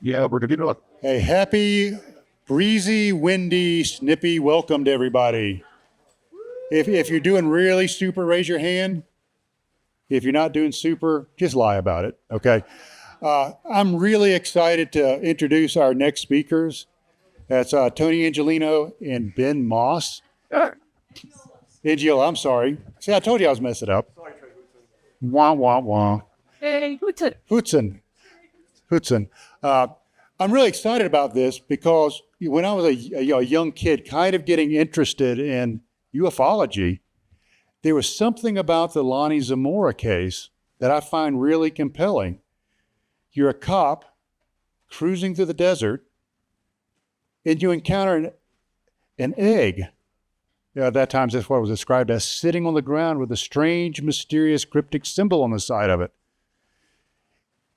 Yeah, we're going to do it. A happy, breezy, windy, snippy welcome to everybody. If you're doing really super, raise your hand. If you're not doing super, just lie about it, okay? I'm really excited to introduce our next speakers. That's Tony Angelino and Ben Moss. Angiola, I'm sorry. See, I told you I was messing it up. Wah, wah, wah. Hey, Hootson. I'm really excited about this because when I was a young kid, kind of getting interested in ufology, there was something about the Lonnie Zamora case that I find really compelling. You're a cop cruising through the desert, and you encounter an egg. At that time, that's what it was described as, sitting on the ground with a strange, mysterious, cryptic symbol on the side of it.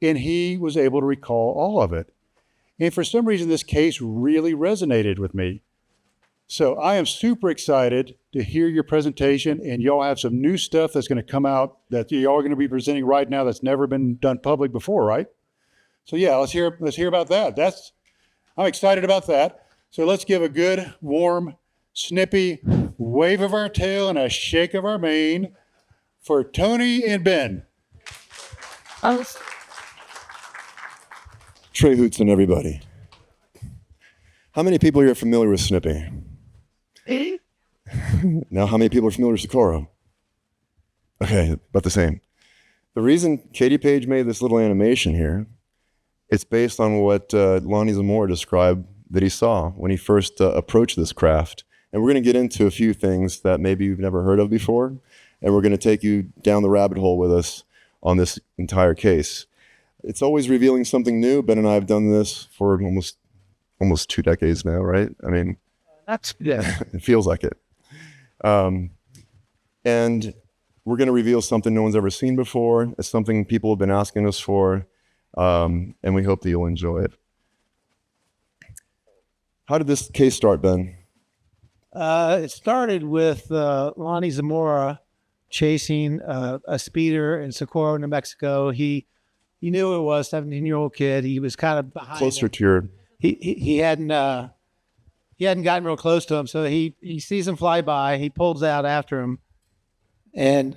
And he was able to recall all of it. And for some reason, this case really resonated with me. So I am super excited to hear your presentation, and y'all have some new stuff that's going to come out that y'all are going to be presenting right now that's never been done public before, right? So yeah, let's hear about that. I'm excited about that. So let's give a good, warm, snippy wave of our tail and a shake of our mane for Tony and Ben. Trey Hootson, everybody. How many people here are familiar with Snippy? Now, how many people are familiar with Socorro? Okay, about the same. The reason Katie Page made this little animation here, it's based on what Lonnie Zamora described that he saw when he first approached this craft. And we're going to get into a few things that maybe you've never heard of before, and we're going to take you down the rabbit hole with us on this entire case. It's always revealing something new. Ben and I have done this for almost 2 decades now, right? I mean, it feels like it. And we're going to reveal something no one's ever seen before. It's something people have been asking us for, and we hope that you'll enjoy it. How did this case start, Ben? It started with Lonnie Zamora chasing a speeder in Socorro, New Mexico. He knew who it was, 17-year-old kid. He was kind of behind Closer him. to your... He hadn't gotten real close to him, so he sees him fly by. He pulls out after him, and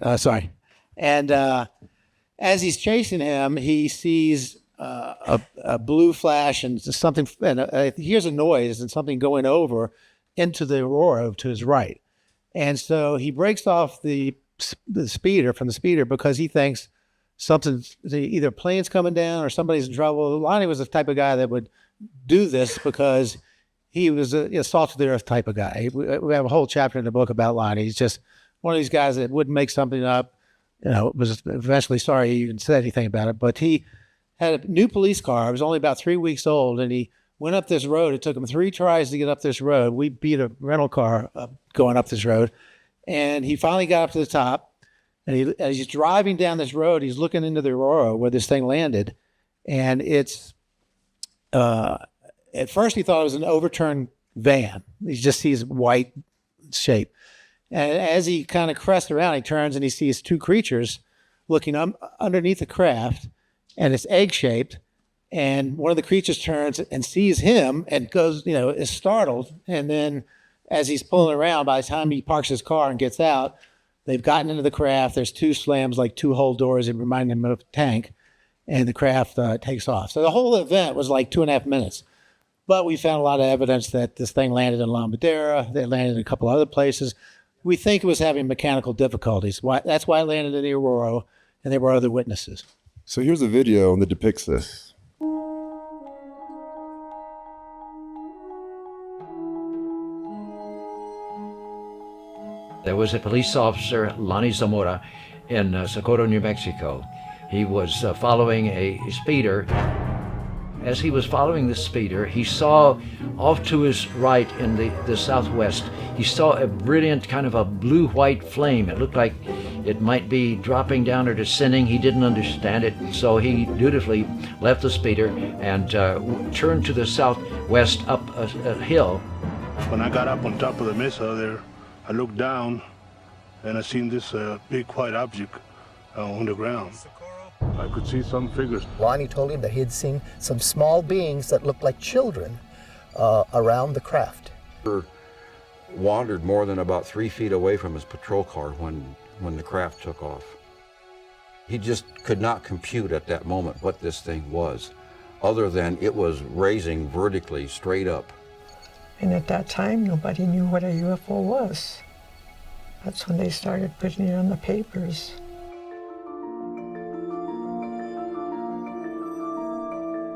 as he's chasing him, he sees a blue flash and something, and he hears a noise and something going over into the aurora to his right, and so he breaks off the speeder from the speeder because he thinks either a plane's coming down or somebody's in trouble. Lonnie was the type of guy that would do this because he was a salt of the earth type of guy. We have a whole chapter in the book about Lonnie. He's just one of these guys that wouldn't make something up. Was eventually sorry he even said anything about it. But he had a new police car. It was only about 3 weeks old, and he went up this road. It took him 3 tries to get up this road. We beat a rental car going up this road, and he finally got up to the top. And as he's driving down this road, he's looking into the aurora where this thing landed, and it's. At first he thought it was an overturned van. He just sees white shape. And as he kind of crests around, he turns and he sees 2 creatures looking underneath the craft, and it's egg-shaped. And one of the creatures turns and sees him and goes, is startled. And then as he's pulling around, by the time he parks his car and gets out, they've gotten into the craft. There's 2 slams, like 2 whole doors that remind him of a tank. And the craft takes off. So the whole event was like 2.5 minutes. But we found a lot of evidence that this thing landed in La Madera. They landed in a couple other places. We think it was having mechanical difficulties. That's why it landed in the Aurora, and there were other witnesses. So here's a video that depicts this. There was a police officer, Lonnie Zamora, in Socorro, New Mexico. He was following a speeder. As he was following the speeder, he saw off to his right in the southwest, he saw a brilliant kind of a blue-white flame. It looked like it might be dropping down or descending. He didn't understand it, so he dutifully left the speeder and turned to the southwest up a hill. When I got up on top of the mesa there, I looked down and I seen this big white object on the ground. I could see some figures. Lonnie told him that he had seen some small beings that looked like children around the craft. Wandered more than about 3 feet away from his patrol car when the craft took off. He just could not compute at that moment what this thing was, other than it was raising vertically straight up. And at that time, nobody knew what a UFO was. That's when they started putting it on the papers.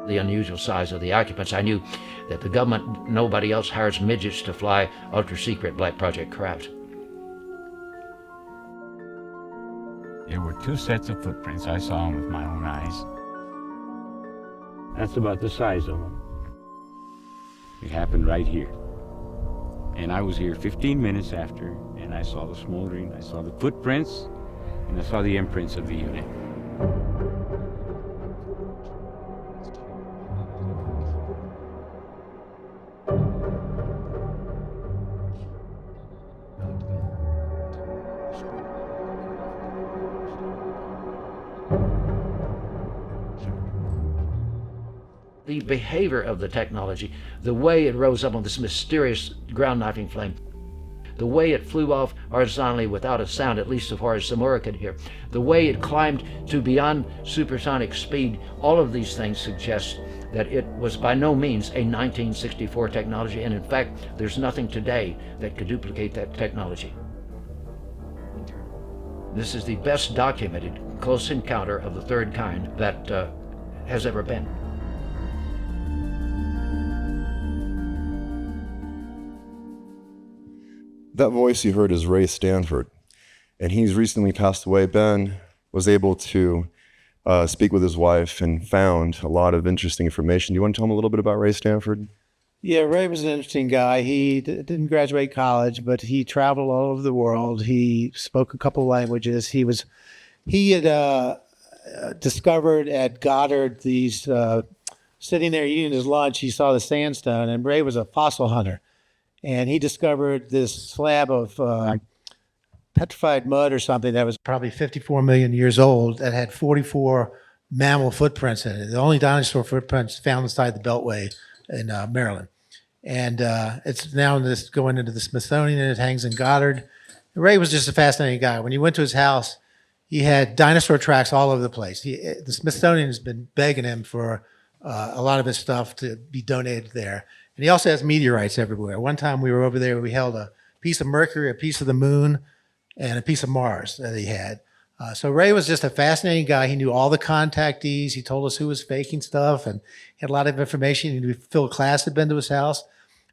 The unusual size of the occupants, I knew that the government, nobody else hires midgets to fly ultra-secret Black Project craft. There were 2 sets of footprints. I saw them with my own eyes. That's about the size of them. It happened right here. And I was here 15 minutes after, and I saw the smoldering, I saw the footprints, and I saw the imprints of the unit. The behavior of the technology, the way it rose up on this mysterious ground knifing flame, the way it flew off horizontally without a sound, at least so far as Zamora could hear, the way it climbed to beyond supersonic speed, all of these things suggest that it was by no means a 1964 technology, and in fact, there's nothing today that could duplicate that technology. This is the best documented close encounter of the third kind that has ever been. That voice you heard is Ray Stanford, and he's recently passed away. Ben was able to speak with his wife and found a lot of interesting information. Do you want to tell him a little bit about Ray Stanford? Yeah, Ray was an interesting guy. He didn't graduate college, but he traveled all over the world. He spoke a couple languages. He had discovered at Goddard these, sitting there eating his lunch, he saw the sandstone, and Ray was a fossil hunter. And he discovered this slab of petrified mud or something that was probably 54 million years old that had 44 mammal footprints in it. The only dinosaur footprints found inside the Beltway in Maryland. And it's now going into the Smithsonian, and it hangs in Goddard. Ray was just a fascinating guy. When you went to his house, he had dinosaur tracks all over the place. The Smithsonian has been begging him for a lot of his stuff to be donated there. And he also has meteorites everywhere. One time we were over there, we held a piece of Mercury, a piece of the moon, and a piece of Mars that he had. So Ray was just a fascinating guy. He knew all the contactees. He told us who was faking stuff, and he had a lot of information. He knew Phil Klass had been to his house.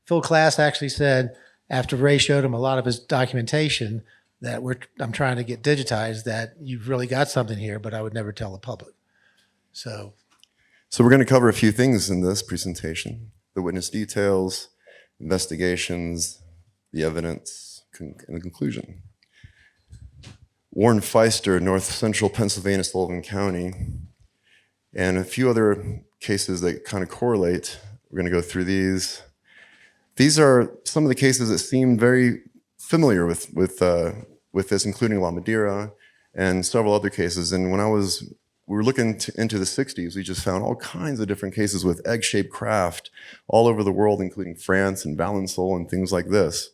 Phil Klass actually said, after Ray showed him a lot of his documentation that I'm trying to get digitized, that you've really got something here, but I would never tell the public. So we're going to cover a few things in this presentation: the witness details, investigations, the evidence, and the conclusion. Warren Feister, North Central Pennsylvania, Sullivan County, and a few other cases that kind of correlate. We're going to go through these. These are some of the cases that seem very familiar with this, including La Madeira and several other cases. And when we were looking into the 60s, we just found all kinds of different cases with egg-shaped craft all over the world, including France and Valensole and things like this.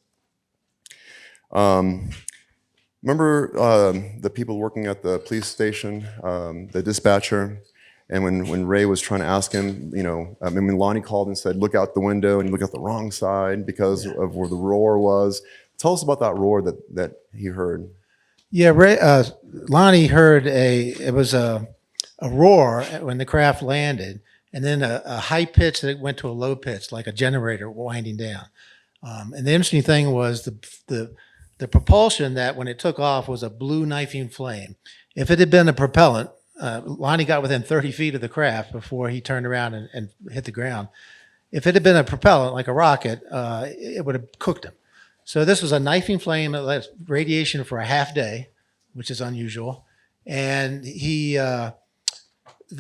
Remember the people working at the police station, the dispatcher, and when Ray was trying to ask him, when Lonnie called and said, look out the window, and you look out the wrong side because of where the roar was. Tell us about that roar that he heard. yeah, Lonnie heard it was a roar when the craft landed, and then a high pitch that went to a low pitch, like a generator winding down. And the interesting thing was the propulsion that when it took off was a blue knifing flame. If it had been a propellant, Lonnie got within 30 feet of the craft before he turned around and hit the ground. If it had been a propellant, like a rocket, it would have cooked him. So this was a knifing flame that left radiation for a half day, which is unusual. And the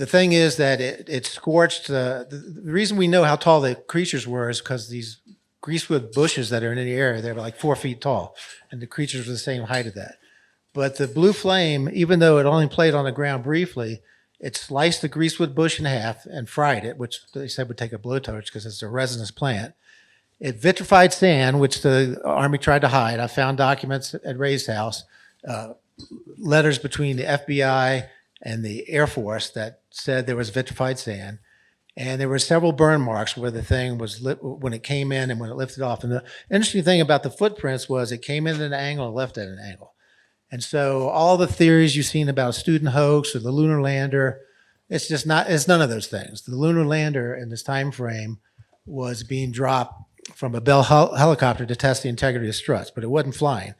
thing is that it scorched. The reason we know how tall the creatures were is because these greasewood bushes that are in the area, they're like 4 feet tall, and the creatures were the same height of that. But the blue flame, even though it only played on the ground briefly, It sliced the greasewood bush in half and fried it, which they said would take a blowtorch because it's a resinous plant. It vitrified sand, which the Army tried to hide. I found documents at Ray's house, letters between the FBI and the Air Force that said there was vitrified sand. And there were several burn marks where the thing was lit when it came in and when it lifted off. And the interesting thing about the footprints was it came in at an angle and left at an angle. And so all the theories you've seen about a student hoax or the lunar lander, it's none of those things. The lunar lander in this time frame was being dropped from a Bell helicopter to test the integrity of struts, but it wasn't flying.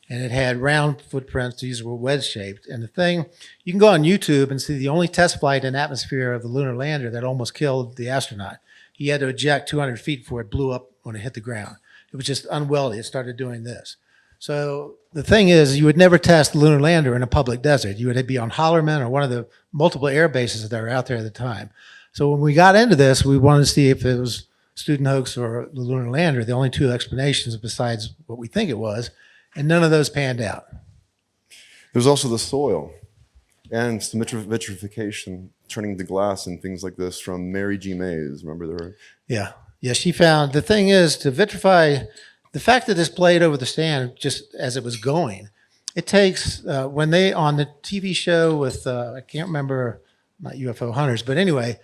And it had round footprints. These were wedge-shaped. And the thing, you can go on YouTube and see the only test flight in atmosphere of the lunar lander that almost killed the astronaut. He had to eject 200 feet before it blew up when it hit the ground. It was just unwieldy. It started doing this. So the thing is, you would never test the lunar lander in a public desert. You would be on Hollerman or one of the multiple air bases that were out there at the time. So when we got into this, we wanted to see if it was student hoax or the lunar lander, the only two explanations besides what we think it was. And none of those panned out. There's also the soil and some vitrification turning to glass and things like this from Mary G. Mays. Remember her? Yeah. Yeah, she found, the thing is, to vitrify, the fact that this played over the sand just as it was going, it takes, when they, on the TV show with, I can't remember, not UFO hunters, but anyway,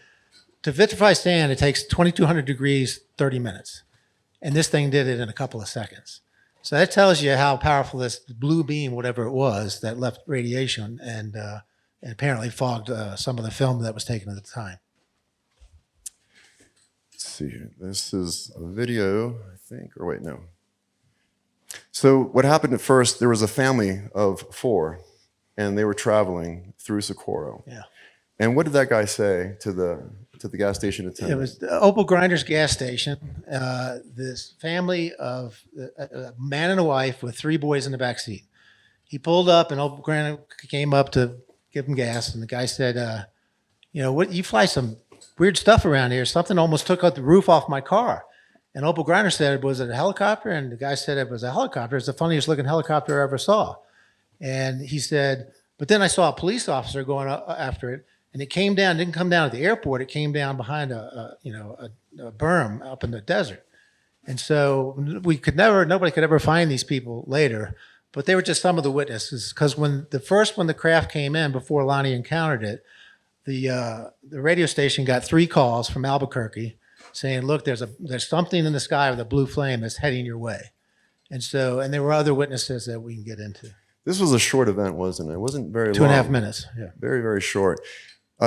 to vitrify sand, it takes 2,200 degrees, 30 minutes. And this thing did it in a couple of seconds. So that tells you how powerful this blue beam, whatever it was, that left radiation and apparently fogged some of the film that was taken at the time. Let's see here. This is a video, I think, or wait, no. So what happened at first, there was a family of 4, and they were traveling through Socorro. Yeah. And what did that guy say to the gas station attendant? It was the Opal Grinders gas station. This family of a man and a wife with 3 boys in the back seat. He pulled up, and Opal Grinder came up to give him gas, and the guy said, what, you fly some weird stuff around here. Something almost took out the roof off my car. And Opal Grinder said, was it a helicopter? And the guy said it was a helicopter. It's the funniest looking helicopter I ever saw. And he said, but then I saw a police officer going after it. And it came down, didn't come down at the airport. It came down behind a berm up in the desert. And so nobody could ever find these people later, but they were just some of the witnesses. Because when the craft came in, before Lonnie encountered it, the radio station got 3 calls from Albuquerque saying, look, there's something in the sky with a blue flame that's heading your way. And there were other witnesses that we can get into. This was a short event, wasn't it? It wasn't very long. 2.5 minutes, yeah. Very, very short.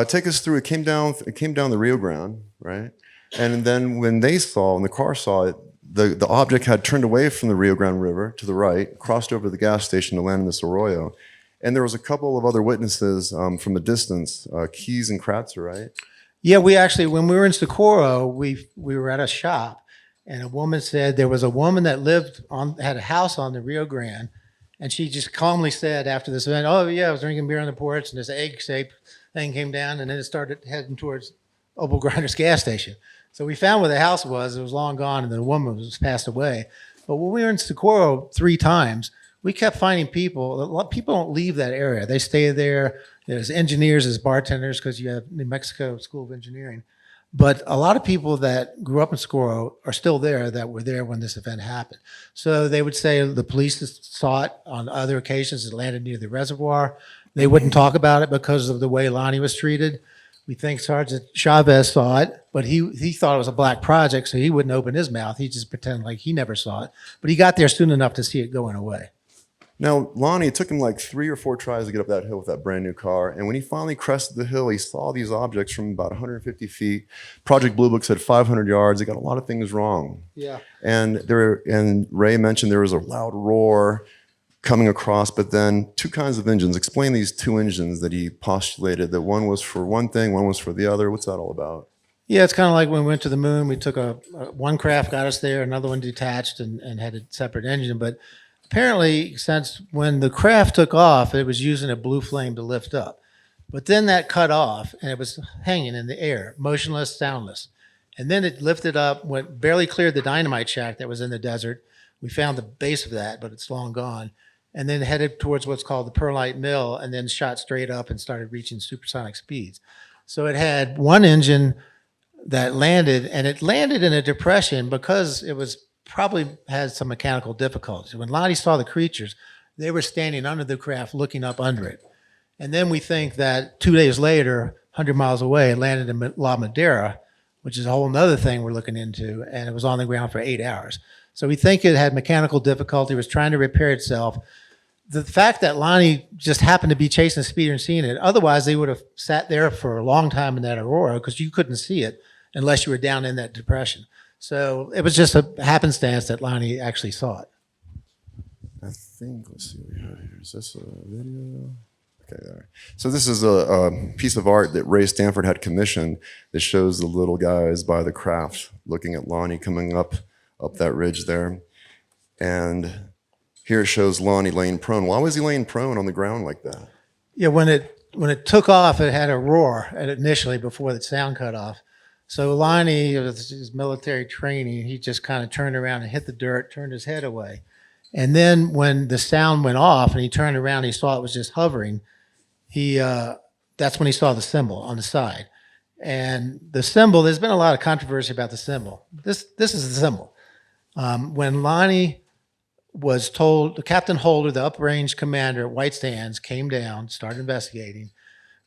Take us through. It came down the Rio Grande, right? And then when the car saw it, the object had turned away from the Rio Grande River to the right, crossed over the gas station to land in this arroyo. And there was a couple of other witnesses from a distance, Keyes and Kratzer, right? Yeah, we actually, when we were in Socorro, we were at a shop, and a woman said there was a woman that had a house on the Rio Grande, and she just calmly said after this event, oh yeah, I was drinking beer on the porch, and this egg-shaped thing came down, and then it started heading towards Opal Grinder's gas station. So we found where the house was. It was long gone, and the woman was passed away. But when we were in Socorro 3 times, we kept finding people. A lot of people don't leave that area. They stay there. There's engineers, as bartenders, because you have New Mexico School of Engineering. But a lot of people that grew up in Socorro are still there that were there when this event happened. So they would say the police saw it on other occasions. It landed near the reservoir. They wouldn't talk about it because of the way Lonnie was treated. We think Sergeant Chavez saw it, but he thought it was a black project, so he wouldn't open his mouth. He just pretended like he never saw it. But he got there soon enough to see it going away. Now, Lonnie, it took him like 3 or 4 tries to get up that hill with that brand new car. And when he finally crested the hill, he saw these objects from about 150 feet. Project Blue Book said 500 yards. He got a lot of things wrong. Yeah. And Ray mentioned there was a loud roar coming across, but then 2 kinds of engines. Explain these 2 engines that he postulated, that one was for one thing, one was for the other. What's that all about? Yeah, it's kind of like when we went to the moon. We took one craft got us there, another one detached and had a separate engine. But apparently, since when the craft took off, it was using a blue flame to lift up. But then that cut off, and it was hanging in the air, motionless, soundless. And then it lifted up, barely cleared the dynamite shack that was in the desert. We found the base of that, but it's long gone. and then headed towards what's called the Perlite Mill, and then shot straight up and started reaching supersonic speeds. So it had one engine that landed, and it landed in a depression because it was probably had some mechanical difficulties. When Lonnie saw the creatures, they were standing under the craft looking up under it. And then we think that 2 days later, 100 miles away, it landed in La Madera, which is a whole other thing we're looking into, and it was on the ground for 8 hours. So we think it had mechanical difficulty, was trying to repair itself. The fact that Lonnie just happened to be chasing a speeder and seeing it, otherwise they would have sat there for a long time in that aurora because you couldn't see it unless you were down in that depression. So it was just a happenstance that Lonnie actually saw it. I think, let's see what we have here. Is this a video? Okay, there. So this is a piece of art that Ray Stanford had commissioned that shows the little guys by the craft looking at Lonnie coming up that ridge there. And here it shows Lonnie laying prone. Why was he laying prone on the ground like that? Yeah, when it took off, it had a roar initially before the sound cut off. So Lonnie, with his military training, he just kind of turned around and hit the dirt, turned his head away. And then when the sound went off and he turned around, he saw it was just hovering. That's when he saw the symbol on the side. And the symbol, there's been a lot of controversy about the symbol. This is the symbol. When Lonnie was told, Captain Holder, the uprange commander at White Sands, came down, started investigating.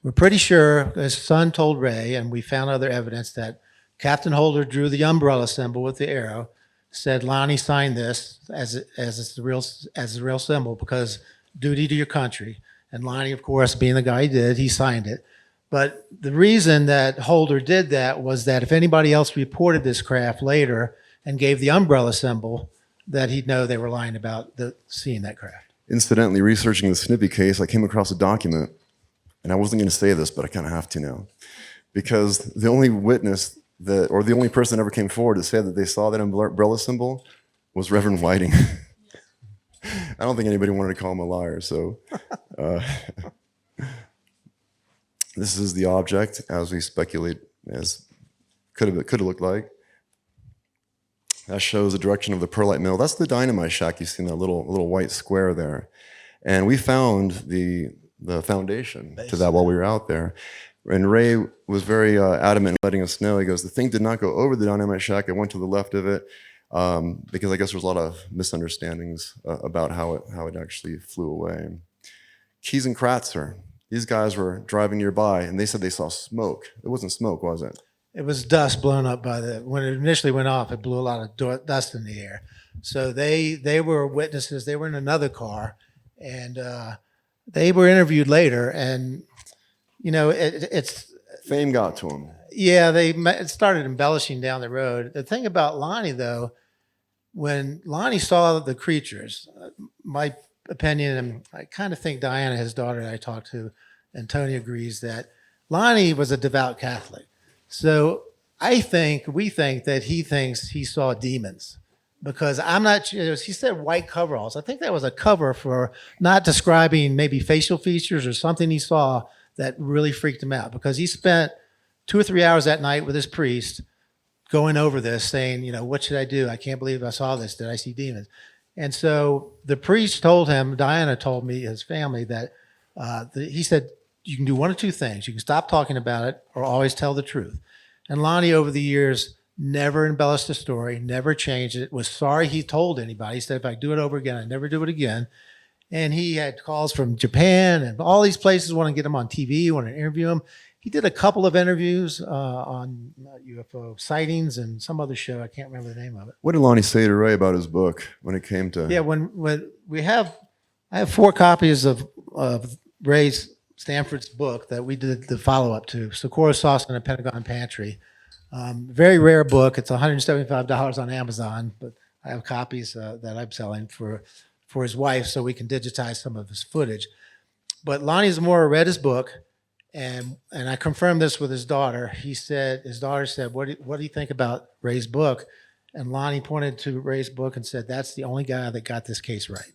We're pretty sure his son told Ray, and we found other evidence that Captain Holder drew the umbrella symbol with the arrow, said Lonnie signed this as the real symbol because duty to your country. And Lonnie, of course, being the guy he did, he signed it. But the reason that Holder did that was that if anybody else reported this craft later and gave the umbrella symbol, that he'd know they were lying about seeing that craft. Incidentally, researching the Snippy case, I came across a document, and I wasn't going to say this, but I kind of have to now, because the only witness or the only person that ever came forward to say that they saw that umbrella symbol was Reverend Whiting. I don't think anybody wanted to call him a liar, so this is the object as we speculate as could have looked like. That shows the direction of the Perlite Mill. That's the dynamite shack you see in that little white square there. And we found the foundation to that while we were out there. And Ray was very adamant in letting us know. He goes, the thing did not go over the dynamite shack. It went to the left of it because I guess there's a lot of misunderstandings about how it actually flew away. Keyes and Kratzer, these guys were driving nearby, and they said they saw smoke. It wasn't smoke, was it? It was dust blown up when it initially went off, it blew a lot of dust in the air. So they were witnesses. They were in another car, and they were interviewed later. And, you know, it's... Fame got to them. Yeah, it started embellishing down the road. The thing about Lonnie, though, when Lonnie saw the creatures, my opinion, and I kind of think Diana, his daughter that I talked to, and Tony agrees that Lonnie was a devout Catholic. So we think that he thinks he saw demons because I'm not sure. He said white coveralls. I think that was a cover for not describing maybe facial features or something he saw that really freaked him out because he spent 2 or 3 hours that night with his priest going over this saying, you know, what should I do? I can't believe I saw this. Did I see demons? And so the priest told him, Diana told me, his family, that he said, you can do one of two things. You can stop talking about it or always tell the truth. And Lonnie, over the years, never embellished the story, never changed it, was sorry he told anybody. He said, if I do it over again, I never do it again. And he had calls from Japan and all these places want to get him on TV, want to interview him. He did a couple of interviews on UFO sightings and some other show. I can't remember the name of it. What did Lonnie say to Ray about his book when it came to... Yeah, when I have 4 copies of Ray Stanford's book that we did the follow-up to, Socorro Sauce in a Pentagon Pantry. Very rare book. It's $175 on Amazon, but I have copies that I'm selling for his wife so we can digitize some of his footage. But Lonnie Zamora read his book, and I confirmed this with his daughter. His daughter said, what do you think about Ray's book? And Lonnie pointed to Ray's book and said, that's the only guy that got this case right.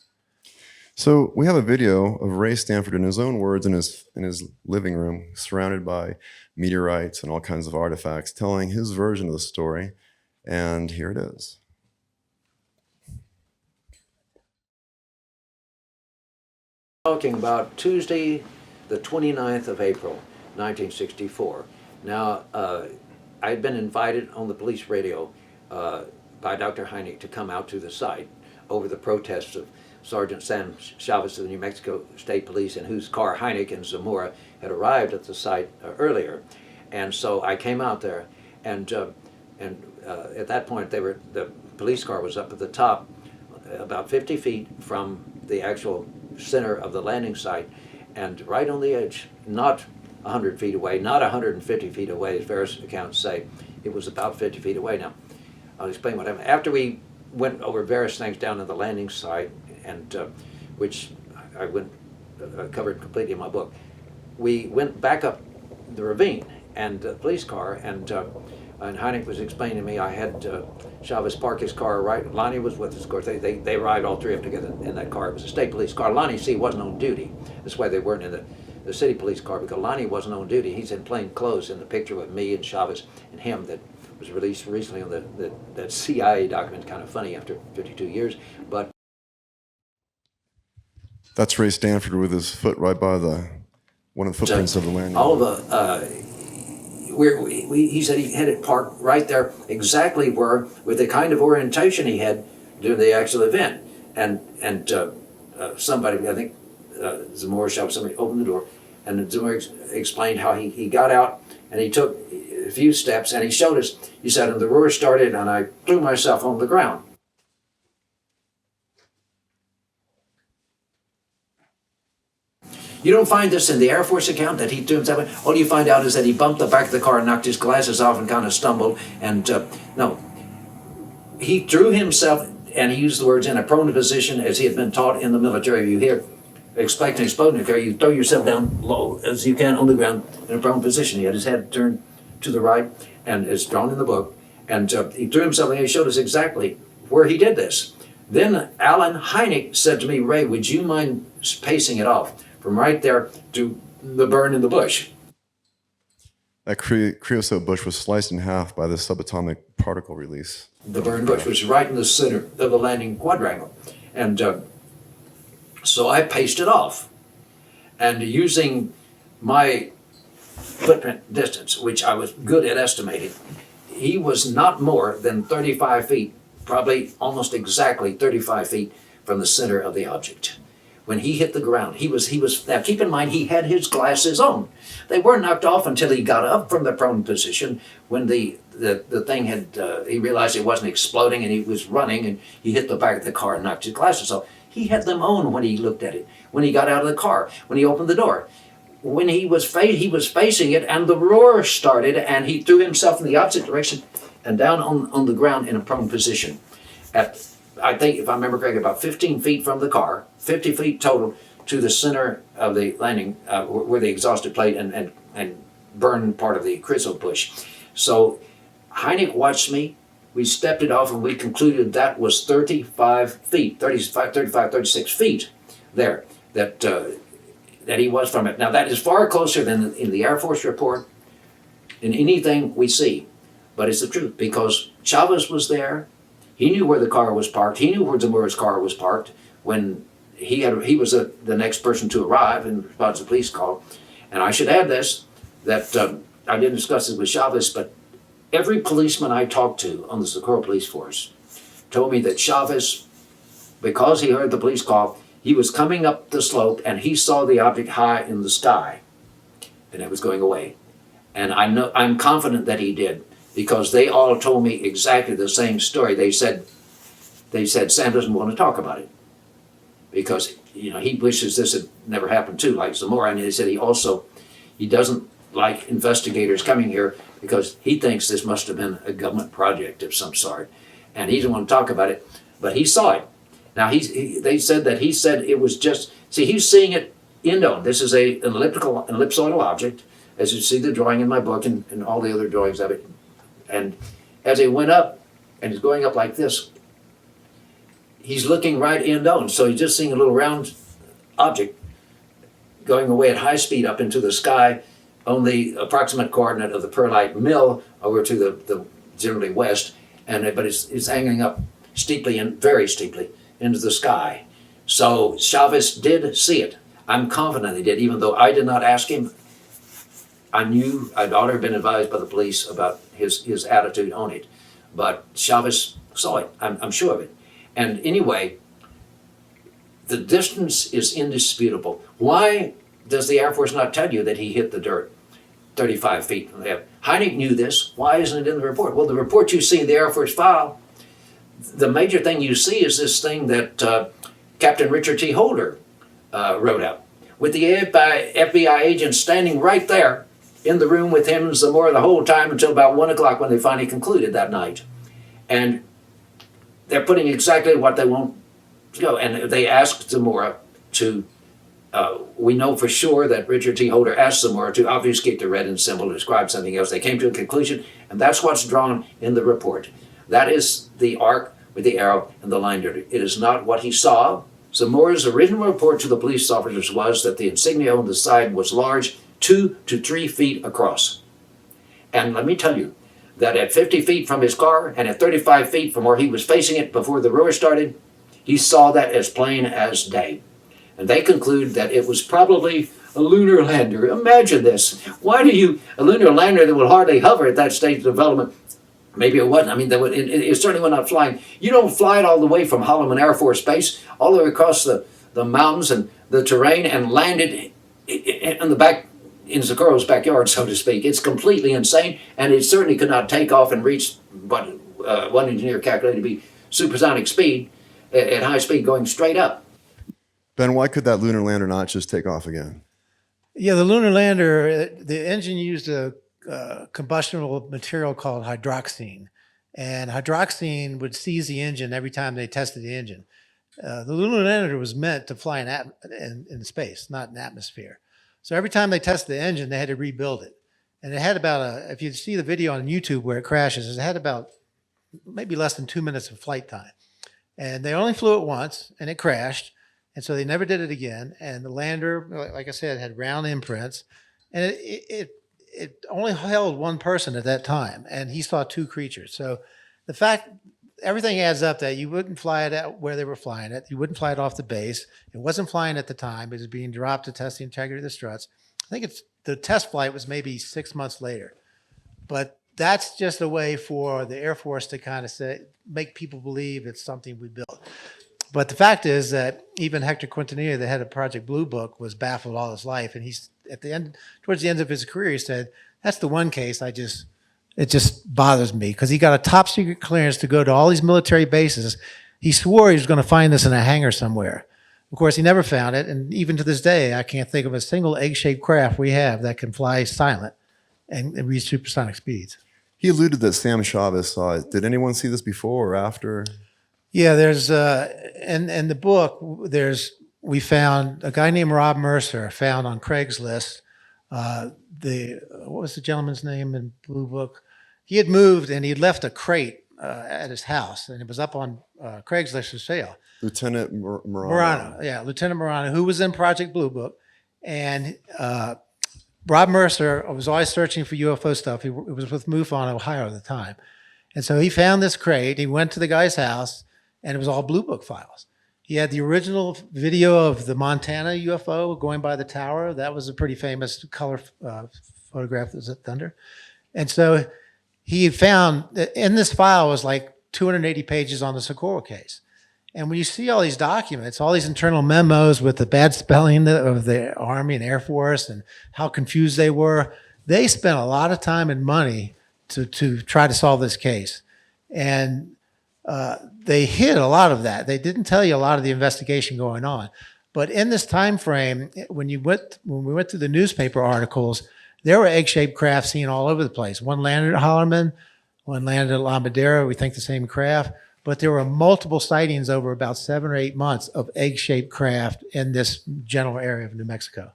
So we have a video of Ray Stanford in his own words in his living room, surrounded by meteorites and all kinds of artifacts, telling his version of the story. And here it is. Talking about Tuesday, the 29th of April, 1964. Now, I had been invited on the police radio by Dr. Heineck to come out to the site over the protests of Sergeant Sam Chavez of the New Mexico State Police, in whose car Heineck and Zamora had arrived at the site earlier. And so I came out there, and at that point the police car was up at the top, about 50 feet from the actual center of the landing site, and right on the edge, not 100 feet away, not 150 feet away, as various accounts say. It was about 50 feet away. Now, I'll explain what happened. After we went over various things down at the landing site, and which I covered completely in my book, we went back up the ravine, and the police car, and Heineck was explaining to me, I had Chavez park his car right. Lonnie was with us, of course. They arrived, all three of them together in that car. It was a state police car. Lonnie, see, wasn't on duty. That's why they weren't in the city police car, because Lonnie wasn't on duty. He's in plain clothes in the picture with me and Chavez and him that was released recently on that CIA document. Kind of funny after 52 years, but. That's Ray Stanford with his foot right by one of the footprints of the landing. All of he said he had it parked right there, exactly where, with the kind of orientation he had during the actual event. And somebody, I think Zamora shouted, somebody opened the door, and Zamora explained how he got out, and he took a few steps, and he showed us, he said, and the roar started, and I threw myself on the ground. You don't find this in the Air Force account that he threw himself. All you find out is that he bumped the back of the car and knocked his glasses off and kind of stumbled. And no, he threw himself, and he used the words, in a prone position, as he had been taught in the military. You hear, expect an exploding car, you throw yourself down low as you can on the ground in a prone position. He had his head turned to the right, and it's drawn in the book. And he threw himself, and he showed us exactly where he did this. Then Alan Heineck said to me, Ray, would you mind pacing it off from right there to the burn in the bush? That creosote bush was sliced in half by the subatomic particle release. The burn bush was right in the center of the landing quadrangle. And so I paced it off. And using my footprint distance, which I was good at estimating, he was not more than 35 feet, probably almost exactly 35 feet from the center of the object. When he hit the ground, he was, now keep in mind, he had his glasses on. They weren't knocked off until he got up from the prone position, when the thing had, he realized it wasn't exploding, and he was running, and he hit the back of the car and knocked his glasses off. He had them on when he looked at it, when he got out of the car, when he opened the door. When he was facing it, and the roar started, and he threw himself in the opposite direction and down on the ground in a prone position. At, I think, if I remember correctly, about 15 feet from the car, 50 feet total, to the center of the landing, where the exhaust had played and burned part of the creosote bush. So Heineck watched me. We stepped it off, and we concluded that was 35 feet, 36 feet there, that he was from it. Now, that is far closer than in the Air Force report, in anything we see. But it's the truth, because Chavez was there. He knew where the car was parked. He knew where Zamora's car was parked when he was the next person to arrive in response to the police call. And I should add this, that I didn't discuss this with Chavez, but every policeman I talked to on the Socorro police force told me that Chavez, because he heard the police call, he was coming up the slope and he saw the object high in the sky, and it was going away. And I'm confident that he did, because they all told me exactly the same story. They said Sam doesn't want to talk about it because he wishes this had never happened too, like Zamora. And he said he doesn't like investigators coming here because he thinks this must have been a government project of some sort, and he doesn't want to talk about it. But he saw it. Now they said that he said it was just, see, he's seeing it end on. This is an ellipsoidal object, as you see the drawing in my book and all the other drawings of it. And as it went up, and he's going up like this, he's looking right end on. So he's just seeing a little round object going away at high speed up into the sky on the approximate coordinate of the Perlite Mill over to the generally west, but it's hanging up steeply and very steeply into the sky. So Chavez did see it. I'm confident he did, even though I did not ask him. I knew I'd already been advised by the police about his attitude on it. But Chavez saw it, I'm sure of it. And anyway, the distance is indisputable. Why does the Air Force not tell you that he hit the dirt 35 feet from the air? Heineck knew this. Why isn't it in the report? Well, the report you see in the Air Force file, the major thing you see is this thing that Captain Richard T. Holder wrote out, with the FBI agent standing right there in the room with him and Zamora the whole time until about 1 o'clock when they finally concluded that night. And they're putting exactly what they want to go. And they asked Zamora to, we know for sure that Richard T. Holder asked Zamora to obfuscate the red and symbol to describe something else. They came to a conclusion, and that's what's drawn in the report. That is the arc with the arrow and the line dirty. It is not what he saw. Zamora's original report to the police officers was that the insignia on the side was large, 2 to 3 feet across. And let me tell you that at 50 feet from his car and at 35 feet from where he was facing it before the roar started, he saw that as plain as day. And they conclude that it was probably a lunar lander. Imagine this. A lunar lander that will hardly hover at that stage of development. Maybe it wasn't. I mean, it certainly was not flying. You don't fly it all the way from Holloman Air Force Base, all the way across the mountains and the terrain and land it in Socorro's backyard, so to speak. It's completely insane, and it certainly could not take off and reach what one engineer calculated to be supersonic speed at high speed going straight up. Ben, why could that lunar lander not just take off again? Yeah, the lunar lander, the engine used a combustible material called hydroxine, and hydroxine would seize the engine every time they tested the engine. The lunar lander was meant to fly in space, not in atmosphere. So every time they tested the engine, they had to rebuild it. And it had about if you see the video on YouTube where it crashes, it had about maybe less than 2 minutes of flight time. And they only flew it once, and it crashed. And so they never did it again. And the lander, like I said, had round imprints. And it only held one person at that time, and he saw 2 creatures. So the fact, everything adds up that you wouldn't fly it at where they were flying it. You wouldn't fly it off the base. It wasn't flying at the time. It was being dropped to test the integrity of the struts. I think the test flight was maybe 6 months later. But that's just a way for the Air Force to kind of make people believe it's something we built. But the fact is that even Hector Quintanilla, the head of Project Blue Book, was baffled all his life. And he's towards the end of his career, he said, "That's the one case it just bothers me," because he got a top secret clearance to go to all these military bases. He swore he was going to find this in a hangar somewhere. Of course, he never found it. And even to this day, I can't think of a single egg-shaped craft we have that can fly silent and reach supersonic speeds. He alluded that Sam Chavez saw it. Did anyone see this before or after? Yeah, there's in the book, we found a guy named Rob Mercer found on Craigslist. What was the gentleman's name in Blue Book? He had moved and he had left a crate at his house, and it was up on Craigslist for sale. Lieutenant Morano. Yeah, Lieutenant Morano, who was in Project Blue Book. And Rob Mercer was always searching for UFO stuff. He was with MUFON, Ohio at the time. And so he found this crate. He went to the guy's house, and it was all Blue Book files. He had the original video of the Montana UFO going by the tower. That was a pretty famous color photograph that was at Thunder. And so he found that in this file was like 280 pages on the Socorro case. And when you see all these documents, all these internal memos with the bad spelling of the Army and Air Force and how confused they were, they spent a lot of time and money to try to solve this case. And they hid a lot of that. They didn't tell you a lot of the investigation going on. But in this time frame, when we went through the newspaper articles, there were egg-shaped craft seen all over the place. One landed at Holloman, one landed at La Madera, we think the same craft. But there were multiple sightings over about 7 or 8 months of egg-shaped craft in this general area of New Mexico.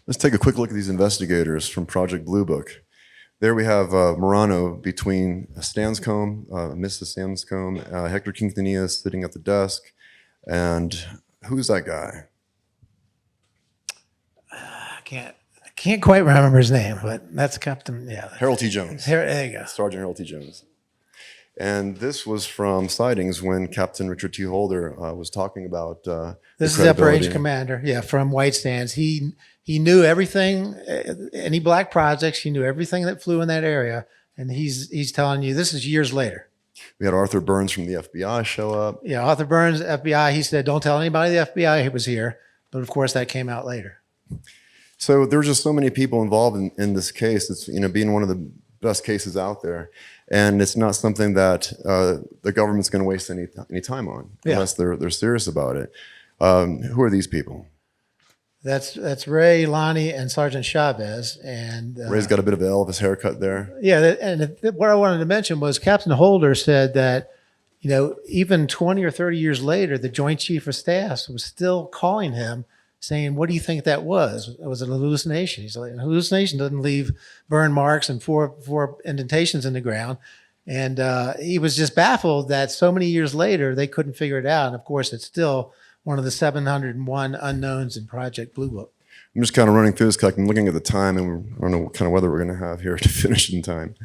Let's take a quick look at these investigators from Project Blue Book. There we have Morano between Stanscombe, Mrs. Stanscombe, Hector Quintanilla sitting at the desk, and who's that guy? I can't quite remember his name, but that's Captain, yeah. Harold T. Jones. There you go. Sergeant Harold T. Jones. And this was from sightings when Captain Richard T. Holder was talking about This is the upper range commander, yeah, from White Sands. He knew everything, any black projects. He knew everything that flew in that area, and he's telling you this is years later. We had Arthur Burns from the FBI show up. Yeah, Arthur Burns, FBI. He said, "Don't tell anybody the FBI he was here," but of course that came out later. So there were just so many people involved in this case. It's being one of the best cases out there, and it's not something that the government's going to waste any time on unless they're serious about it. Who are these people? That's Ray, Lonnie, and Sergeant Chavez. And Ray's got a bit of an Elvis haircut there. Yeah, and what I wanted to mention was Captain Holder said that, even 20 or 30 years later, the Joint Chief of Staff was still calling him saying, "What do you think that was? It was an hallucination." He's like, "An hallucination doesn't leave burn marks and four indentations in the ground." And he was just baffled that so many years later, they couldn't figure it out. And of course, it's still one of the 701 unknowns in Project Blue Book. I'm just kind of running through this because I'm looking at the time, and I don't know what kind of weather we're going to have here to finish in time.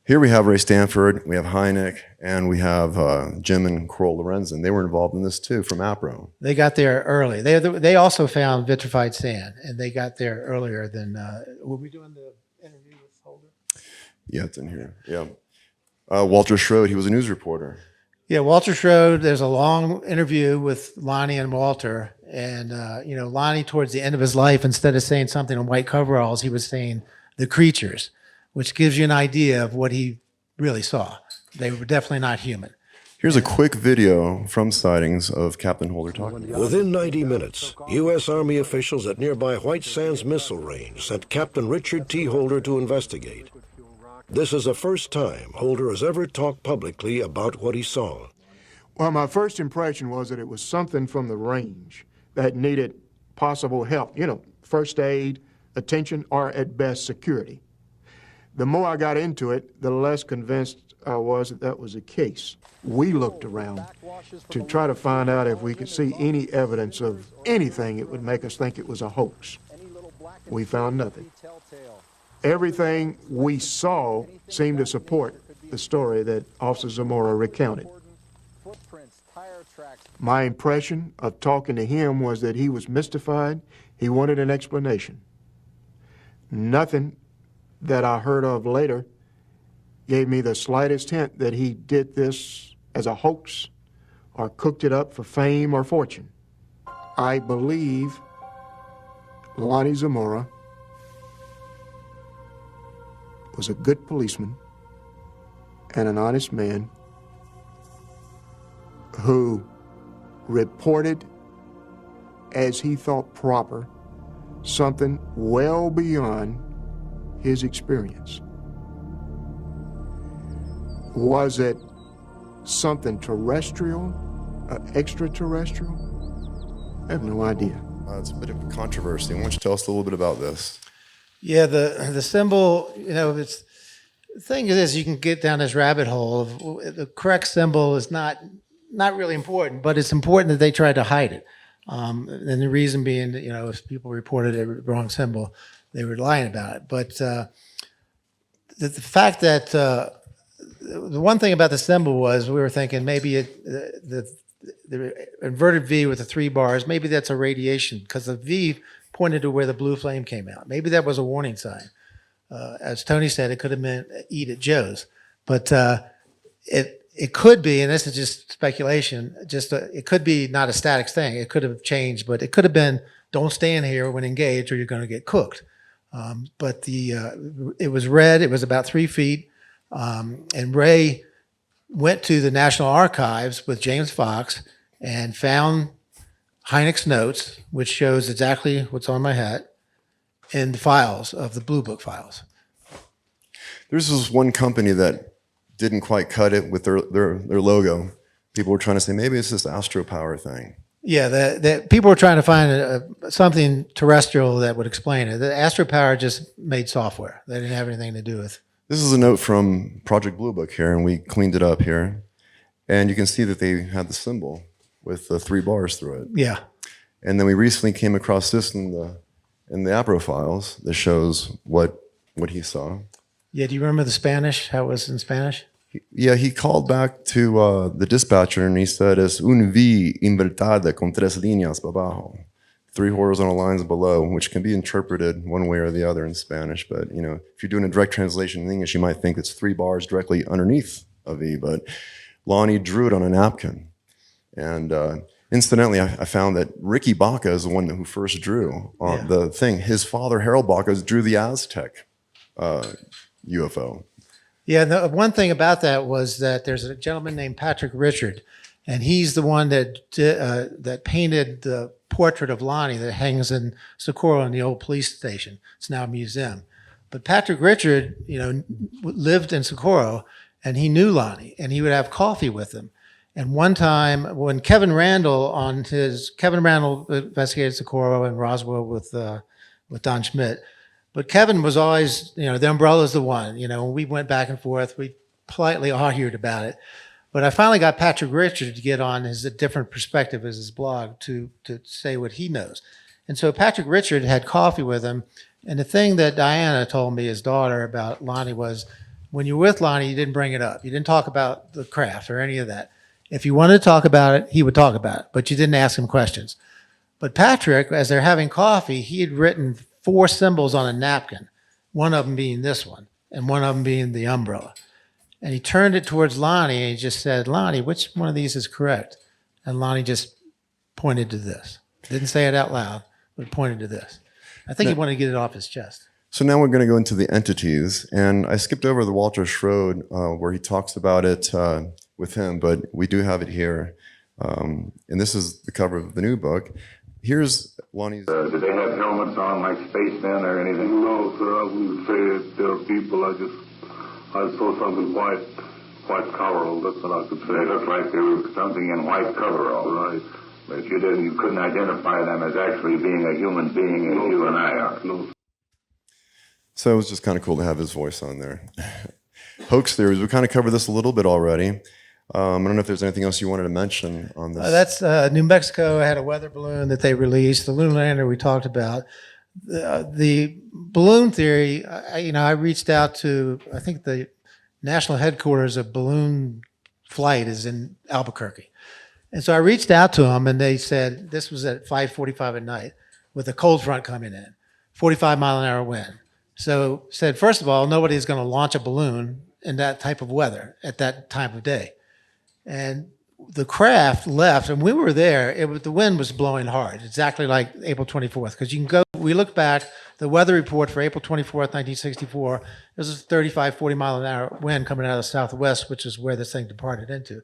Here we have Ray Stanford, we have Hynek, and we have Jim and Coral Lorenzen. They were involved in this too from APRO. They got there early. They also found vitrified sand, and they got there earlier than. Were we doing the interview with Holder? Yeah, it's in here. Yeah. Walter Schroed, he was a news reporter. Yeah, Walter Schroed, there's a long interview with Lonnie and Walter. And, Lonnie, towards the end of his life, instead of saying something in white coveralls, he was saying the creatures, which gives you an idea of what he really saw. They were definitely not human. Here's a quick video from sightings of Captain Holder talking. Within 90 minutes, U.S. Army officials at nearby White Sands Missile Range sent Captain Richard T. Holder to investigate. This is the first time Holder has ever talked publicly about what he saw. Well, my first impression was that it was something from the range that needed possible help, first aid, attention, or at best security. The more I got into it, the less convinced I was that that was the case. We looked around to try to find out if we could see any evidence of anything that would make us think it was a hoax. We found nothing. Everything we saw seemed to support the story that Officer Zamora recounted. My impression of talking to him was that he was mystified. He wanted an explanation. Nothing that I heard of later gave me the slightest hint that he did this as a hoax or cooked it up for fame or fortune. I believe Lonnie Zamora was a good policeman and an honest man who reported as he thought proper something well beyond his experience. Was it something terrestrial, extraterrestrial? I have no idea. It's a bit of a controversy. Why don't you tell us a little bit about this? Yeah, the symbol, it's the thing is you can get down this rabbit hole of the correct symbol is not really important, but it's important that they try to hide it. And the reason being that, if people reported a wrong symbol, they were lying about it. But the fact that the one thing about the symbol was we were thinking maybe the inverted V with the 3 bars, maybe that's a radiation because the V pointed to where the blue flame came out. Maybe that was a warning sign. As Tony said, it could have been eat at Joe's. But it could be, and this is just speculation, it could be not a static thing. It could have changed, but it could have been don't stand here when engaged or you're going to get cooked. But it was red. It was about 3 feet. And Ray went to the National Archives with James Fox and found Hynek's notes, which shows exactly what's on my hat, in the files of the Blue Book files. There's this one company that didn't quite cut it with their logo. People were trying to say maybe it's this Astro Power thing. Yeah, the people were trying to find something terrestrial that would explain it. The Astro Power just made software. They didn't have anything to do with. This is a note from Project Blue Book here, and we cleaned it up here. And you can see that they had the symbol with the 3 bars through it. Yeah. And then we recently came across this in the APRO files that shows what he saw. Yeah, do you remember the Spanish, how it was in Spanish? Yeah, he called back to the dispatcher and he said, "Es un V invertida con tres líneas abajo." 3 horizontal lines below, which can be interpreted one way or the other in Spanish. But, you know, if you're doing a direct translation in English, you might think it's 3 bars directly underneath a V. But Lonnie drew it on a napkin. And incidentally, I found that Ricky Baca is the one who first drew on the thing. His father, Harold Baca, drew the Aztec UFO. Yeah, the one thing about that was that there's a gentleman named Patrick Richard, and he's the one that painted the portrait of Lonnie that hangs in Socorro in the old police station. It's now a museum. But Patrick Richard, you know, lived in Socorro, and he knew Lonnie, and he would have coffee with him. And one time when Kevin Randall investigated Socorro and Roswell with Don Schmidt, but Kevin was always, you know, the umbrella's the one, you know, we went back and forth. We politely argued about it. But I finally got Patrick Richard to get on a different perspective as his blog to say what he knows. And so Patrick Richard had coffee with him. And the thing that Diana told me, his daughter, about Lonnie was, when you were with Lonnie, you didn't bring it up. You didn't talk about the craft or any of that. If you wanted to talk about it, he would talk about it, but you didn't ask him questions. But Patrick, as they're having coffee, he had written 4 symbols on a napkin, one of them being this one, and one of them being the umbrella. And he turned it towards Lonnie and he just said, "Lonnie, which one of these is correct?" And Lonnie just pointed to this. Didn't say it out loud, but pointed to this. I think he wanted to get it off his chest. So now we're going to go into the entities. And I skipped over the Walter Schroed where he talks about it with him, but we do have it here. And this is the cover of the new book. Here's Lonnie's. Did they have helmets on like spacemen or anything? No, sir. I wouldn't say that there were people. I saw something white coverall. That's what I could say. They looked like there was something in white coverall. Right. But you couldn't identify them as actually being a human being as you and I are. No. So it was just kind of cool to have his voice on there. Hoax theories. We kind of covered this a little bit already. I don't know if there's anything else you wanted to mention on this. That's New Mexico had a weather balloon that they released. The lunar lander we talked about. The balloon theory, I reached out to, I think the national headquarters of balloon flight is in Albuquerque. And so I reached out to them and they said, this was at 5:45 at night with a cold front coming in, 45-mile-an-hour wind. So said, first of all, nobody's going to launch a balloon in that type of weather at that time of day. And the craft left, and we were there. The wind was blowing hard, exactly like April 24th. Because we look back, the weather report for April 24th, 1964, there was a 35, 40-mile-an-hour wind coming out of the southwest, which is where this thing departed into.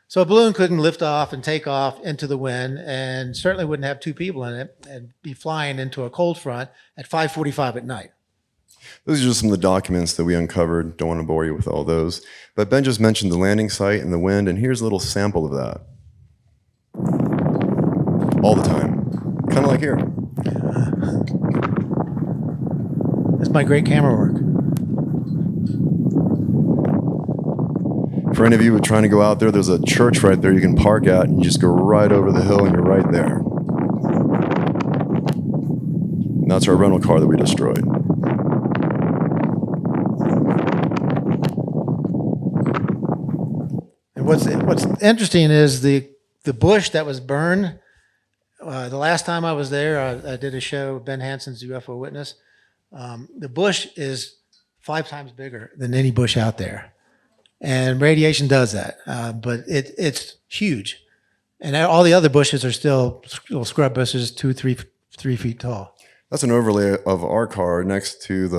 So a balloon couldn't lift off and take off into the wind, and certainly wouldn't have 2 people in it and be flying into a cold front at 5:45 at night. Those are just some of the documents that we uncovered. Don't want to bore you with all those. But Ben just mentioned the landing site and the wind, and here's a little sample of that. All the time. Kind of like here. That's my great camera work. For any of you who are trying to go out there, there's a church right there you can park at, and you just go right over the hill, and you're right there. And that's our rental car that we destroyed. What's interesting is the bush that was burned. The last time I was there, I did a show, Ben Hansen's UFO Witness. The bush is 5 times bigger than any bush out there, and radiation does that. But it's huge, and all the other bushes are still little scrub bushes, 3 feet tall. That's an overlay of our car next to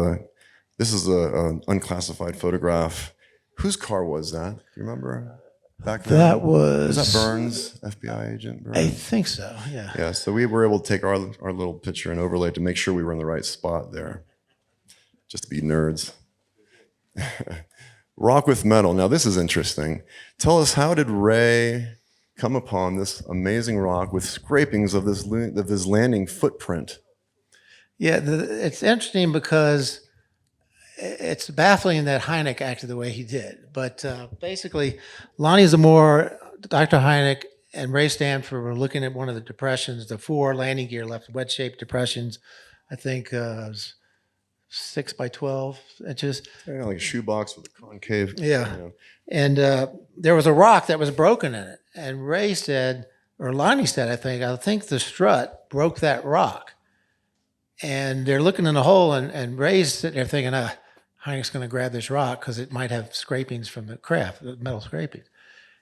this is an unclassified photograph. Whose car was that? Do you remember? Back then? That was that Burns, FBI agent Burns? I think so, yeah. Yeah, so we were able to take our little picture and overlay to make sure we were in the right spot there, just to be nerds. Rock with metal. Now this is interesting. Tell us, how did Ray come upon this amazing rock with scrapings of this landing footprint? Yeah, it's interesting because it's baffling that Hynek acted the way he did. But basically, Lonnie Zamora, Dr. Hynek, and Ray Stanford were looking at one of the depressions, the 4 landing gear left, wedge-shaped depressions. I think 6 by 12 inches. Yeah, like a shoebox with a concave. Yeah. You know. And there was a rock that was broken in it. And Ray said, or Lonnie said, I think the strut broke that rock. And they're looking in the hole, and Ray's sitting there thinking, Heineck's going to grab this rock because it might have scrapings from the craft, the metal scrapings.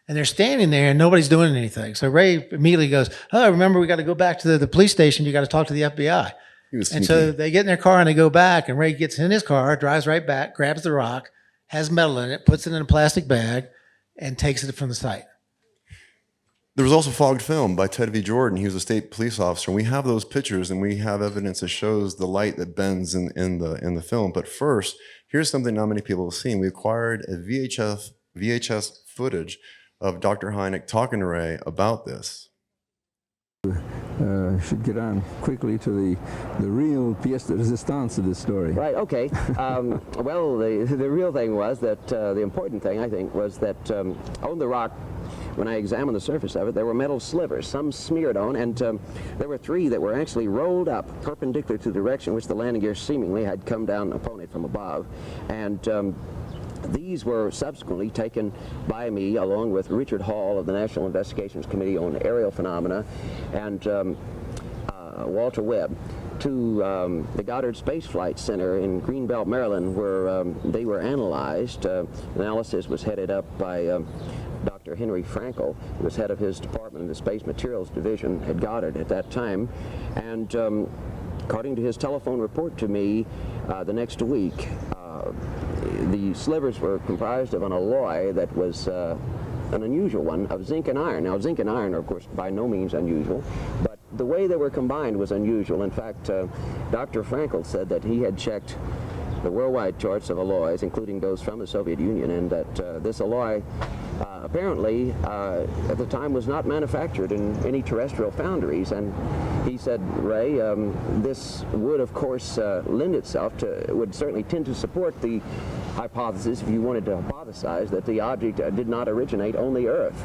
And they're standing there, and nobody's doing anything. So Ray immediately goes, "Oh, remember, we got to go back to the police station. You got to talk to the FBI." He was And sneaky. so they get in their car and they go back, and Ray gets in his car, drives right back, grabs the rock, has metal in it, puts it in a plastic bag, and takes it from the site. There was also fogged film by Ted V. Jordan. He was a state police officer. And we have those pictures, and we have evidence that shows the light that bends in the film. But first, here's something not many people have seen. We acquired a VHS footage of Dr. Heineck talking to Ray about this. Should get on quickly to the real pièce de résistance of this story. Right, okay. Well, the real thing was that, the important thing, I think, was that on the rock, when I examined the surface of it, there were metal slivers, some smeared on, and there were 3 that were actually rolled up perpendicular to the direction which the landing gear seemingly had come down upon it from above. And these were subsequently taken by me along with Richard Hall of the National Investigations Committee on Aerial Phenomena and Walter Webb to the Goddard Space Flight Center in Greenbelt, Maryland, where they were analyzed. Analysis was headed up by Dr. Henry Frankel, who was head of his department in the Space Materials Division at Goddard at that time. And according to his telephone report to me the next week, the slivers were comprised of an alloy that was an unusual one of zinc and iron. Now, zinc and iron are, of course, by no means unusual, but the way they were combined was unusual. In fact, Dr. Frankel said that he had checked the worldwide charts of alloys, including those from the Soviet Union, and that this alloy apparently at the time was not manufactured in any terrestrial foundries. And he said, Ray, this would of course lend itself to, would certainly tend to support the hypothesis, if you wanted to hypothesize, that the object did not originate on the Earth.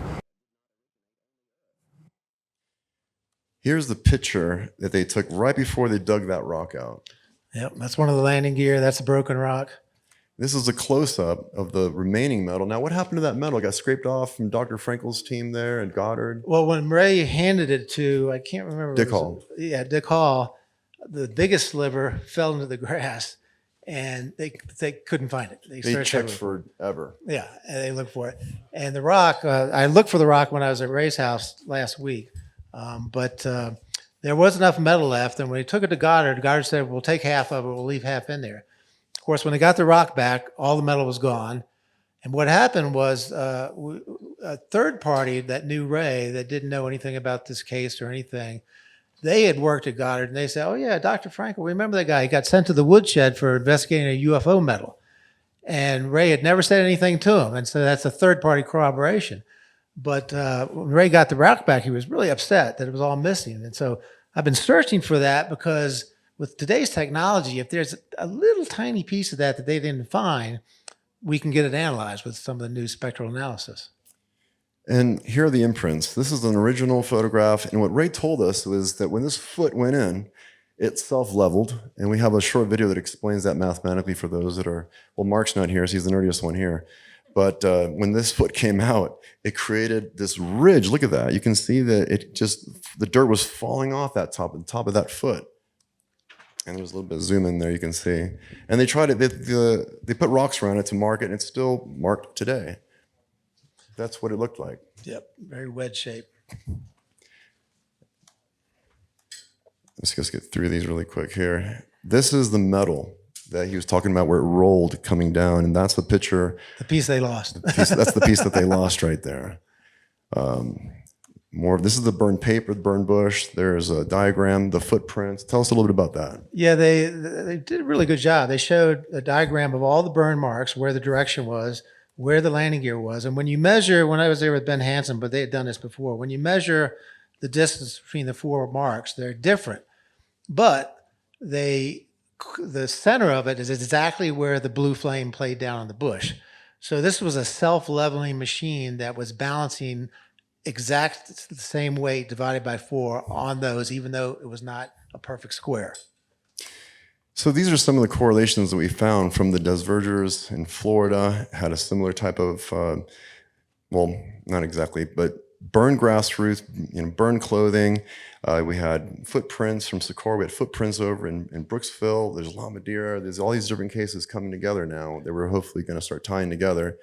Here's the picture that they took right before they dug that rock out. Yep, that's one of the landing gear. That's a broken rock. This is a close-up of the remaining metal. Now, what happened to that metal? It got scraped off from Dr. Frankel's team there at Goddard? Well, when Ray handed it to, I can't remember. Dick Hall. Yeah, Dick Hall, the biggest sliver fell into the grass, and they couldn't find it. They searched checked everywhere. forever. Yeah, and they looked for it. And the rock, I looked for the rock when I was at Ray's house last week, but there was enough metal left. And when he took it to Goddard, Goddard said, we'll take half of it, we'll leave half in there. Of course, when they got the rock back, all the metal was gone. And what happened was a third party that knew Ray, that didn't know anything about this case or anything, they had worked at Goddard, and they said, oh, yeah, Dr. Frankel, remember that guy? He got sent to the woodshed for investigating a UFO medal. And Ray had never said anything to him. And so that's a third-party corroboration. But when Ray got the rock back, he was really upset that it was all missing. And so I've been searching for that because with today's technology, if there's a little tiny piece of that they didn't find, we can get it analyzed with some of the new spectral analysis. And here are the imprints. This is an original photograph. And what Ray told us was that when this foot went in, it self-leveled. And we have a short video that explains that mathematically for those that are, well, Mark's not here, so he's the nerdiest one here. But when this foot came out, it created this ridge. Look at that. You can see that it just, the dirt was falling off that top of that foot. And there's a little bit of zoom in there, you can see. And they tried it, they put rocks around it to mark it, and it's still marked today. That's what it looked like. Yep, very wedge shape. Let's just get through these really quick here. This is the metal that he was talking about where it rolled coming down, and that's the picture. The piece they lost. That's the piece that they lost right there. This is the burned paper, the burned bush. There's a diagram, the footprints. Tell us a little bit about that. Yeah, they did a really good job. They showed a diagram of all the burn marks, where the direction was, where the landing gear was. And when you measure, when I was there with Ben Hansen, but they had done this before, when you measure the distance between the 4 marks, they're different. But the center of it is exactly where the blue flame played down on the bush. So this was a self-leveling machine that was balancing exact the same weight divided by 4 on those, even though it was not a perfect square. So these are some of the correlations that we found from the Desvergers in Florida. Had a similar type of, well, not exactly, but burned grass roots, burned clothing. We had footprints from Socorro. We had footprints over in Brooksville. There's La Madeira. There's all these different cases coming together now that we're hopefully going to start tying together.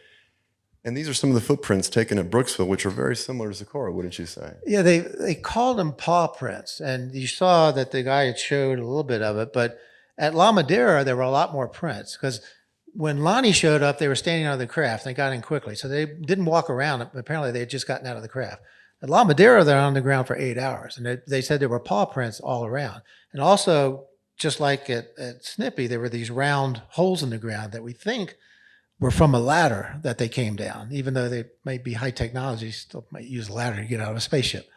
And these are some of the footprints taken at Brooksville, which are very similar to Socorro, wouldn't you say? Yeah, they called them paw prints, and you saw that the guy had showed a little bit of it, but at La Madeira, there were a lot more prints, because when Lonnie showed up, they were standing out of the craft. They got in quickly, so they didn't walk around. Apparently, they had just gotten out of the craft. At La Madeira, they're on the ground for 8 hours, and they said there were paw prints all around. And also, just like at Snippy, there were these round holes in the ground that we think were from a ladder that they came down, even though they might be high technology, still might use a ladder to get out of a spaceship.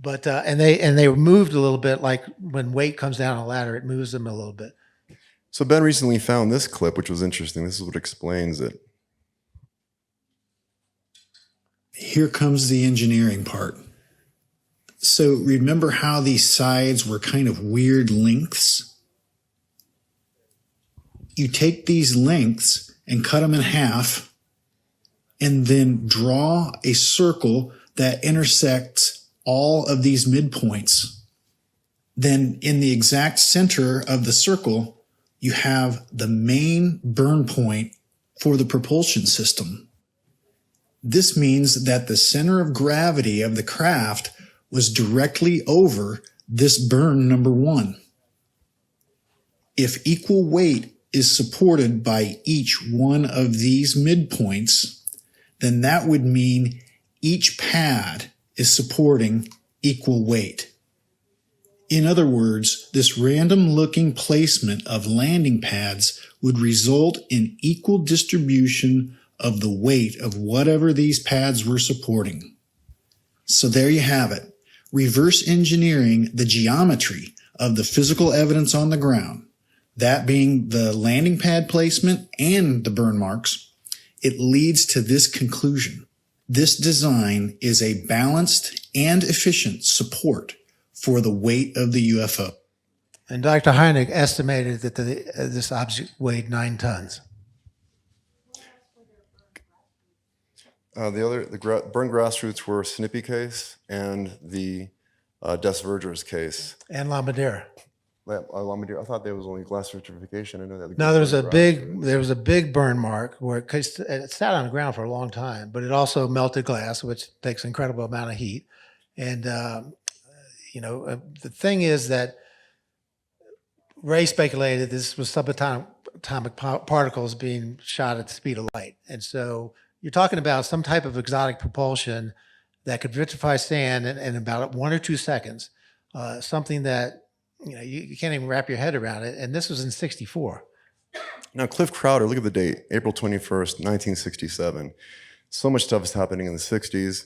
But and they moved a little bit, like when weight comes down on a ladder, it moves them a little bit. So Ben recently found this clip, which was interesting. This is what explains it. Here comes the engineering part. So remember how these sides were kind of weird lengths? You take these lengths and cut them in half, and then draw a circle that intersects all of these midpoints. Then in the exact center of the circle, you have the main burn point for the propulsion system. This means that the center of gravity of the craft was directly over this burn number 1. If equal weight is supported by each one of these midpoints, then that would mean each pad is supporting equal weight. In other words, this random looking placement of landing pads would result in equal distribution of the weight of whatever these pads were supporting. So there you have it. Reverse engineering the geometry of the physical evidence on the ground, that being the landing pad placement and the burn marks, it leads to this conclusion. This design is a balanced and efficient support for the weight of the UFO. And Dr. Hynek estimated that this object weighed 9 tons. The burned grassroots were Snippy case and the Desvergers case. And La Madeira. La Madeira. I thought there was only glass certification. I know that. No, there was a big burn mark where it sat on the ground for a long time, but it also melted glass, which takes an incredible amount of heat. And the thing is that Ray speculated this was subatomic particles being shot at the speed of light, and so you're talking about some type of exotic propulsion that could vitrify sand in about 1 or 2 seconds, something that you can't even wrap your head around it. And this was in '64. Now, Cliff Crowder, look at the date, April 21st, 1967. So much stuff is happening in the 60s.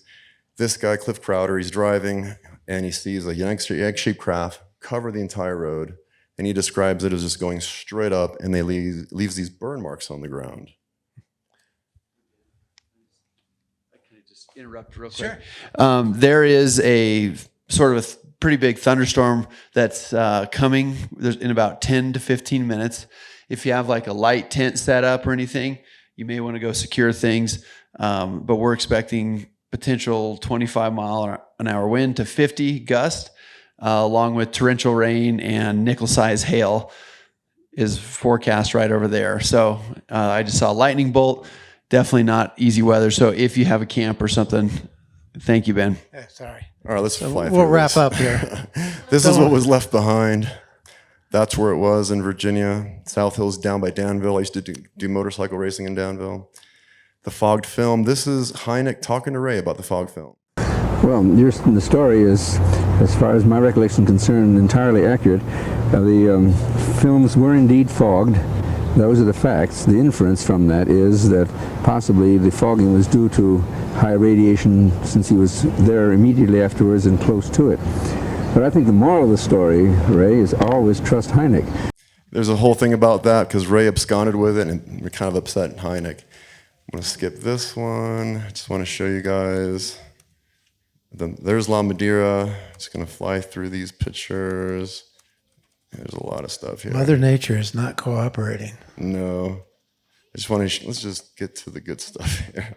This guy, Cliff Crowder, he's driving and he sees a egg-shaped craft cover the entire road, and he describes it as just going straight up, and they leaves these burn marks on the ground. Interrupt real quick. Sure. There is a sort of a pretty big thunderstorm that's coming in about 10 to 15 minutes. If you have like a light tent set up or anything, you may want to go secure things. But we're expecting potential 25-mile-an-hour wind to 50 gust, along with torrential rain and nickel-size hail is forecast right over there. So I just saw a lightning bolt. Definitely not easy weather. So if you have a camp or something, thank you, Ben. Yeah, sorry. All right, let's fly through We'll wrap this. up here. This is what was left behind. That's where it was in Virginia. South Hills down by Danville. I used to do motorcycle racing in Danville. The fogged film. This is Hynek talking to Ray about the fogged film. Well, the story is, as far as my recollection is concerned, entirely accurate. The films were indeed fogged. Those are the facts. The inference from that is that possibly the fogging was due to high radiation since he was there immediately afterwards and close to it. But I think the moral of the story, Ray, is always trust Hynek. There's a whole thing about that because Ray absconded with it and we're kind of upset at Hynek. I'm going to skip this one. I just want to show you guys. There's La Madeira. Just going to fly through these pictures. There's a lot of stuff here. Mother Nature is not cooperating. No. I just want to, let's just get to the good stuff here.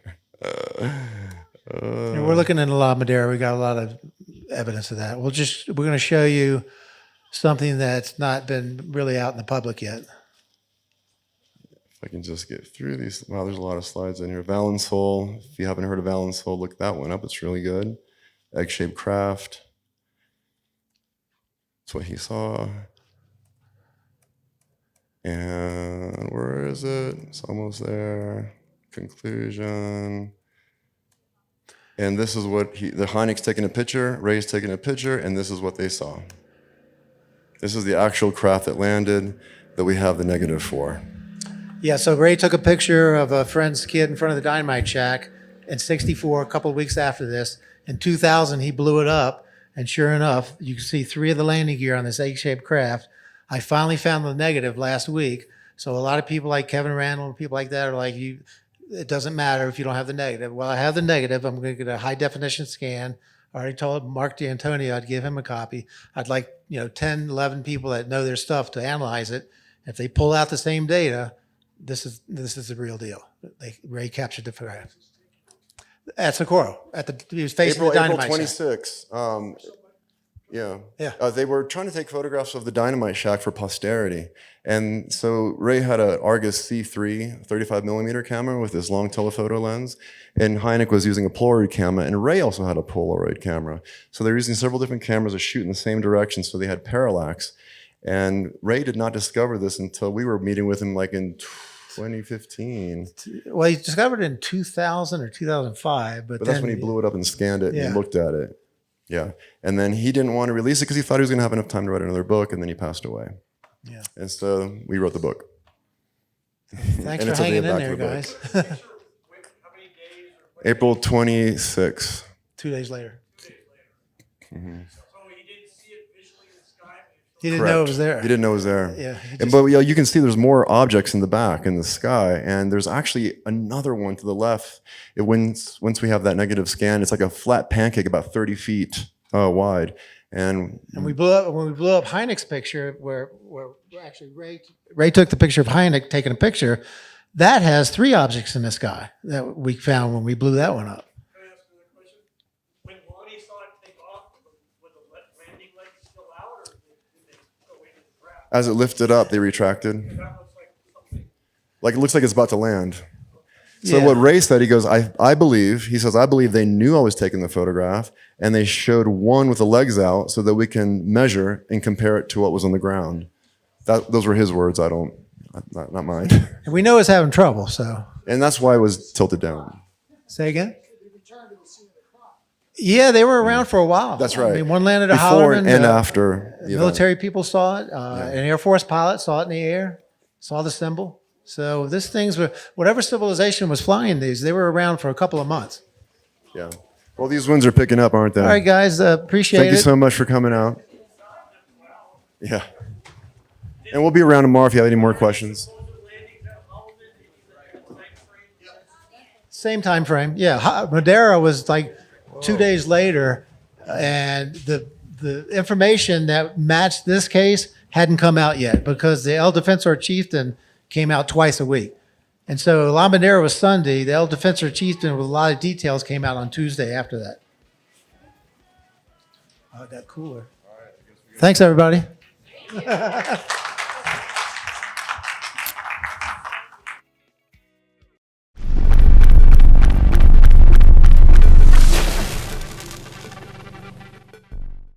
We're looking in La Madera. We got a lot of evidence of that. We're going to show you something that's not been really out in the public yet. If I can just get through these. Wow, there's a lot of slides in here. Valence Hole. If you haven't heard of Valence Hole, look that one up. It's really good. Egg-shaped craft. That's what he saw. And where is it? It's almost there. Conclusion. And this is what the Hynek's taking a picture, Ray's taking a picture, and this is what they saw. This is the actual craft that landed that we have the negative for. Yeah, so Ray took a picture of a friend's kid in front of the dynamite shack in '64, a couple of weeks after this. In 2000, he blew it up, and sure enough, you can see 3 of the landing gear on this egg-shaped craft. I finally found the negative last week, so a lot of people like Kevin Randall and people like that are like, it doesn't matter if you don't have the negative. Well, I have the negative. I'm going to get a high-definition scan. I already told Mark D'Antonio I'd give him a copy. I'd like 10, 11 people that know their stuff to analyze it. If they pull out the same data, this is the real deal. Ray captured the photograph at Socorro. He was facing the dynamite April 26. They were trying to take photographs of the dynamite shack for posterity. And so Ray had an Argus C3 35 millimeter camera with this long telephoto lens, and Hynek was using a Polaroid camera, and Ray also had a Polaroid camera. So they're using several different cameras to shoot in the same direction, so they had parallax. And Ray did not discover this until we were meeting with him like in 2015. Well, he discovered it in 2000 or 2005. But that's when he blew it up and scanned it and looked at it. Yeah. And then he didn't want to release it because he thought he was going to have enough time to write another book, and then he passed away. Yeah. And so we wrote the book. Thanks for hanging in there, guys. April 26. 2 days later. Mm-hmm. He didn't know it was there. He didn't know it was there. Yeah. But you can see there's more objects in the back in the sky, and there's actually another one to the left. Once we have that negative scan, it's like a flat pancake about 30 feet wide. And when we blew up Hynek's picture, where actually Ray took the picture of Hynek taking a picture, that has 3 objects in the sky that we found when we blew that one up. When Lonnie saw it take off, was the landing leg still out, or did they go into the ground? as it lifted up, they retracted. Like it looks like it's about to land. So what Ray said, he goes, I believe they knew I was taking the photograph, and they showed one with the legs out so that we can measure and compare it to what was on the ground. Those were his words. Not mine. And we know it's having trouble, so. And that's why it was tilted down. Say again? Yeah, they were around for a while. That's right. I mean, one landed at Before Holloman. and after. Military people saw it. An Air Force pilot saw it in the air, saw the symbol. So this thing's, whatever civilization was flying these, they were around for a couple of months. Yeah. Well, these winds are picking up, aren't they? All right, guys, appreciate it. Thank you so much for coming out. Yeah. And we'll be around tomorrow if you have any more questions. Same time frame. Yeah. Madera was like 2 days later, and the information that matched this case hadn't come out yet because the El Defensor Chieftain came out twice a week. And so La Madera was Sunday. The El Defensor Chieftain with a lot of details came out on Tuesday after that. Oh, it got cooler. Thanks, everybody.